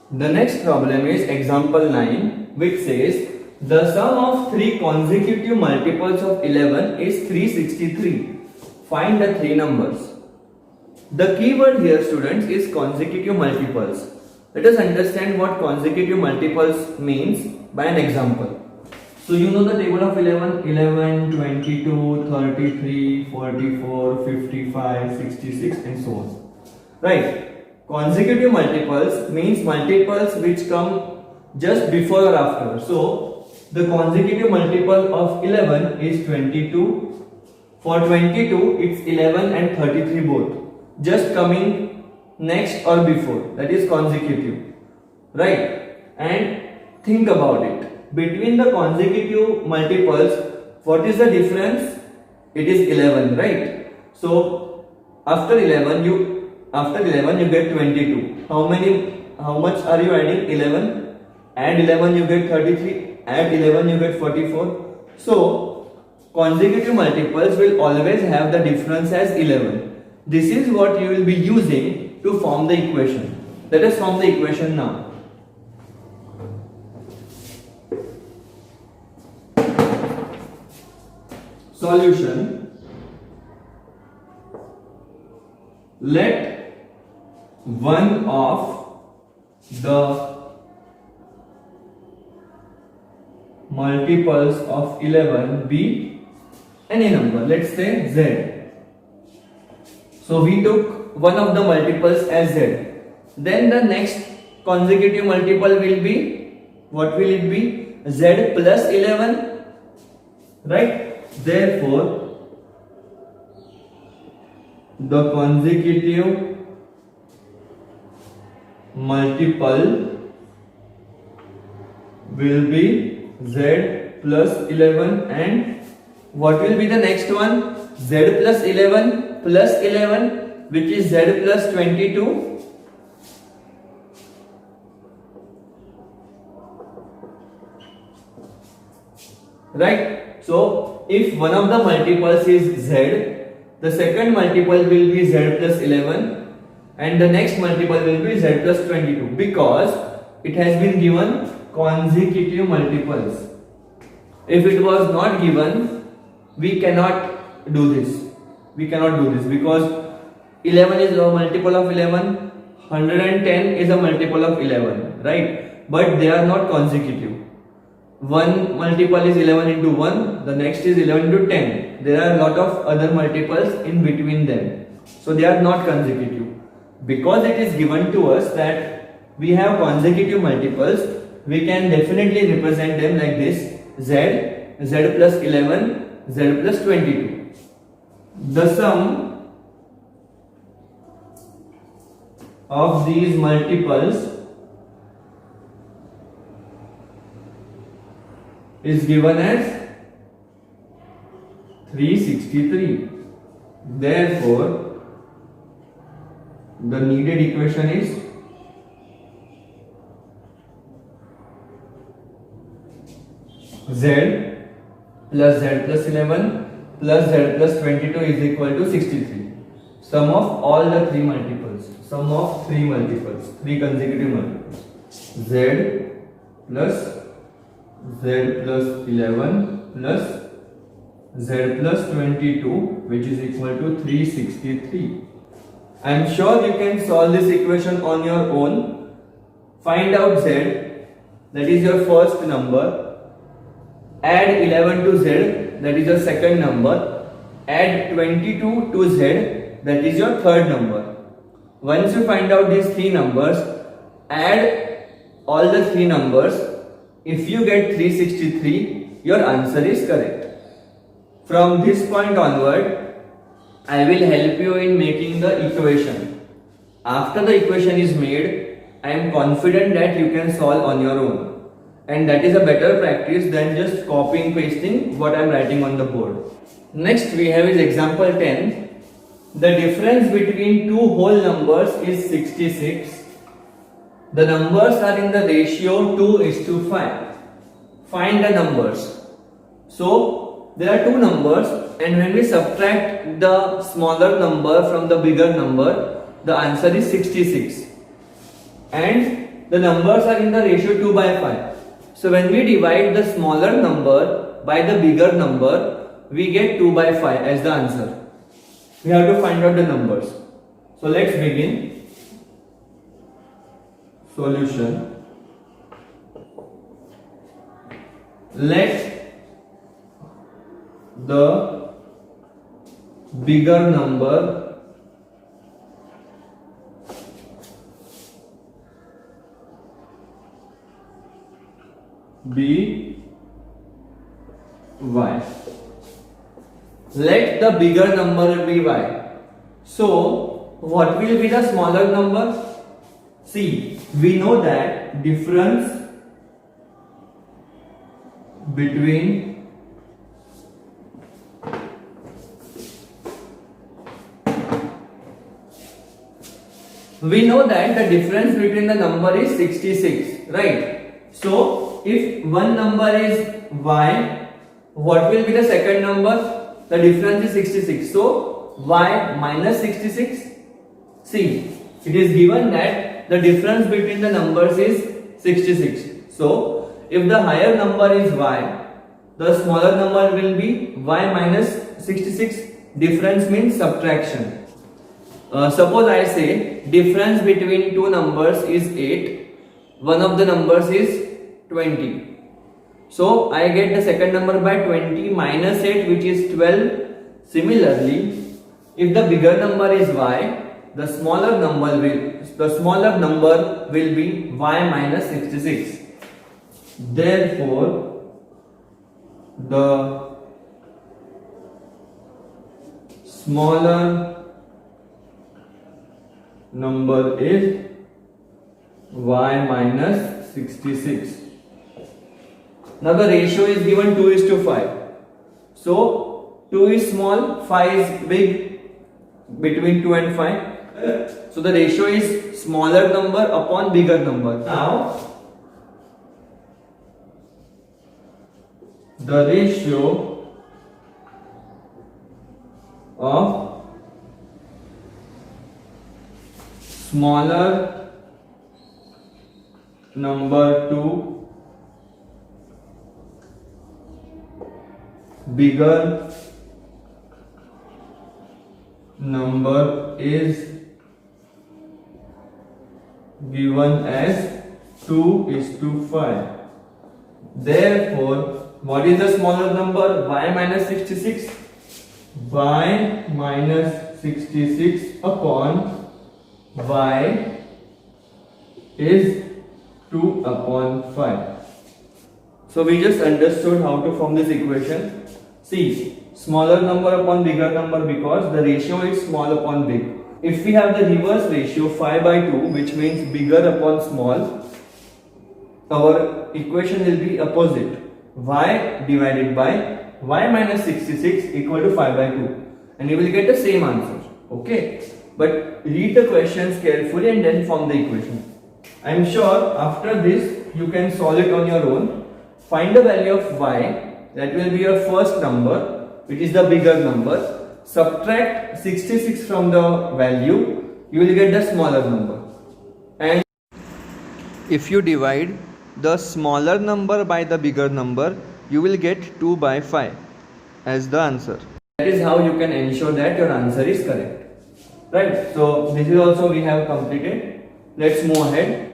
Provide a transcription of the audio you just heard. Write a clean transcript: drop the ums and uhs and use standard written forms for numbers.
The next problem is example 9, which says the sum of three consecutive multiples of 11 is 363. Find the three numbers. The key word here, students, is consecutive multiples. Let us understand what consecutive multiples means by an example. So you know the table of 11, 11, 22, 33, 44, 55, 66 and so on. Right. Consecutive multiples means multiples which come just before or after. So the consecutive multiple of 11 is 22. For 22 it's 11 and 33 both. Just coming next or before. That is consecutive. Right. And think about it. Between the consecutive multiples, what is the difference? It is 11, right? So after 11 you get 22. How much are you adding? 11. Add 11 you get 33. Add 11 you get 44. So consecutive multiples will always have the difference as 11. This is what you will be using to form the equation. Let us form the equation now. Solution. Let one of the multiples of 11 be any number. Let's say z. So we took one of the multiples as z. Then the next consecutive multiple will be, what will it be? Z plus 11. Right? Therefore, the consecutive multiple will be z plus 11, and what will be the next one? Z plus 11 which is z plus 22. Right? So if one of the multiples is z, the second multiple will be z plus 11 and the next multiple will be z plus 22, because it has been given consecutive multiples. If it was not given, we cannot do this. Because 11 is a multiple of 11, 110 is a multiple of 11, right? But they are not consecutive. One multiple is 11 into 1, the next is 11 into 10. There are a lot of other multiples in between them. So they are not consecutive. Because it is given to us that we have consecutive multiples, we can definitely represent them like this: z plus 11, z plus 22. The sum of these multiples is given as 363. Therefore, the needed equation is z plus 11 plus z plus 22 is equal to 63. Sum of all the three multiples. Three consecutive multiples. z plus 11 plus z plus 22, which is equal to 363. I am sure you can solve this equation on your own. Find out z, that is your first number. Add 11 to z, that is your second number. Add 22 to z, that is your third number. Once you find out these three numbers, add all the three numbers. If you get 363, your answer is correct. From this point onward, I will help you in making the equation. After the equation is made, I am confident that you can solve on your own. And that is a better practice than just copying pasting what I am writing on the board. Next we have is example 10. The difference between two whole numbers is 66. The numbers are in the ratio 2:5. Find the numbers. So there are two numbers, and when we subtract the smaller number from the bigger number, the answer is 66. And the numbers are in the ratio 2 by 5. So when we divide the smaller number by the bigger number, we get 2 by 5 as the answer. We have to find out the numbers. So let's begin. Solution. Let the bigger number be y. Let the bigger number be y. So, what will be the smaller number? See, we know that difference between the difference between the number is 66, right? So, if one number is y, what will be the second number? The difference is 66. So, y minus 66. See, it is given that the difference between the numbers is 66. So, if the higher number is y, the smaller number will be y minus 66. Difference means subtraction. Suppose I say difference between two numbers is 8. One of the numbers is 20. So I get the second number by 20 minus 8, which is 12. Similarly, if the bigger number is y, the smaller number will be y minus 66. Therefore, the smaller number is y minus 66. Now the ratio is given 2:5. So 2 is small, 5 is big, between 2 and 5. So the ratio is smaller number upon bigger number. Now the ratio of smaller number to bigger number is given as 2:5. Therefore, what is the smaller number? Y minus 66. Y minus 66 upon y is 2/5. So we just understood how to form this equation. See, smaller number upon bigger number because the ratio is small upon big. If we have the reverse ratio 5/2, which means bigger upon small, our equation will be opposite. Y divided by y minus 66 equal to 5/2, and you will get the same answer. Okay, but read the questions carefully and then form the equation. I am sure after this you can solve it on your own. Find the value of y, that will be your first number, which is the bigger number. Subtract 66 from the value, you will get the smaller number. And if you divide the smaller number by the bigger number, you will get 2/5 as the answer. That is how you can ensure that your answer is correct. Right? So this is also we have completed. Let's move ahead.